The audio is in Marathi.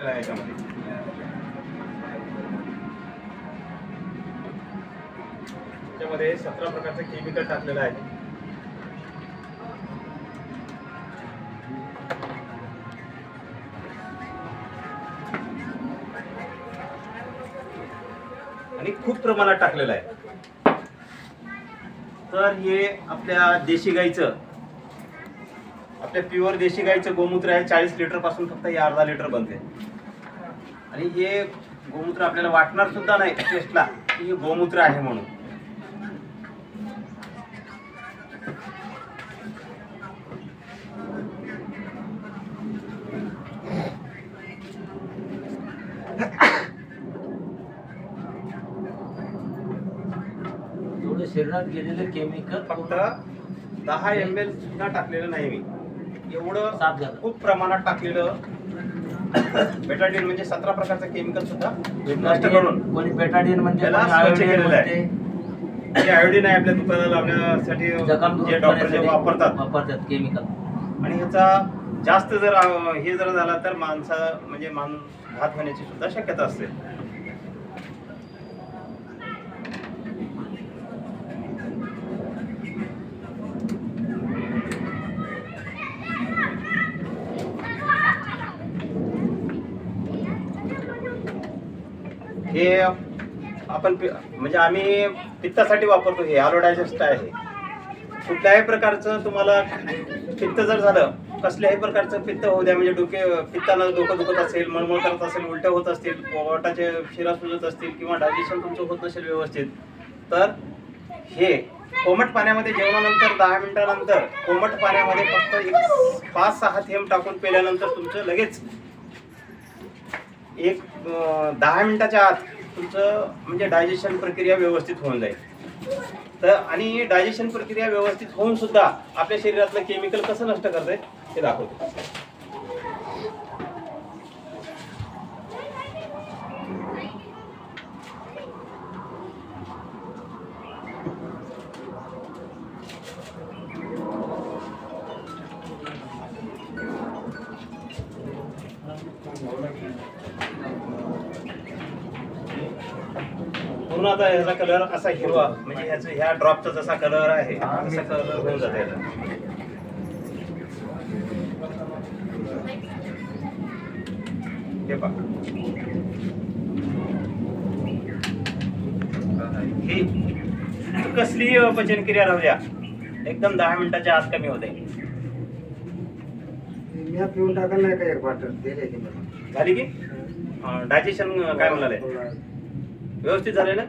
टाकलेला आहे याच्यामध्ये. त्याच्यामध्ये 17 प्रकारचं केमिकल टाकलेलं आहे. आणि खूप प्रमाणात टाकलेलं आहे. तर हे आपल्या देशी गाईचं, आपल्या प्युअर देशी गाईचं गोमूत्र आहे. 40 लिटर पासून फक्त हे अर्धा लिटर बनते. आणि हे गोमूत्र आपल्याला वाटणार सुद्धा नाही टेस्टला की हे गोमूत्र आहे म्हणून. शरीरात गेलेले केमिकल फक्त 10 ml सुद्धा टाकलेलं नाही मी. एवढं साफ झालं. खूप प्रमाणात टाकलेलं बेटाडीन म्हणजे 17 प्रकारचं केमिकल सुद्धा नष्ट करून कोणी बेटाडीन म्हणजे त्याला स्वच्छ केलेलं आहे. हे आयोडीन आहे आपल्या दुखाला लावण्यासाठी जे डॉक्टर जे वापरतात केमिकल. आणि ह्याचा जास्त जर हे जर झाला तर माणूस घात होण्याची सुद्धा शक्यता असते. हे आपण म्हणजे आम्ही पित्तासाठी वापरतो. हे आलो डायजेस्ट आहे. कुठल्याही प्रकारचं तुम्हाला पित्त जर झालं, कसल्याही प्रकारचं पित्त होऊ द्या, म्हणजे पित्तानं डोकं दुखत असेल, मळमळ करत असेल, उलट्या होत असतील, पोटाचे शिरा सुजत असतील किंवा डायजेशन तुमचं होत नसेल व्यवस्थित, तर हे कोमट पाण्यामध्ये जेवणानंतर 10 मिनिटानंतर कोमट पाण्यामध्ये फक्त 5-6 थेंब टाकून पिल्यानंतर तुमचं लगेच 10 मिनिटाच्या आत तुमचं म्हणजे डायजेशन प्रक्रिया व्यवस्थित होऊन जाईल. तर आणि डायजेशन प्रक्रिया व्यवस्थित होऊन सुद्धा आपल्या शरीरातलं केमिकल कसं नष्ट करतंय हे दाखवतो. पूर्ण आता ह्याचा कलर असा हिरवा, म्हणजे ह्या ड्रॉपचा जसा कलर आहे तसा कलर होऊन जातो याचा. हे पहा, ही कसली पचनक्रिया राहू द्या, एकदम 10 मिनिटाच्या आत कमी होते. पिऊन टाकायला नाही का एक बॉटल झाली की डायजेशन काय म्हणाले व्यवस्थित झाले ना.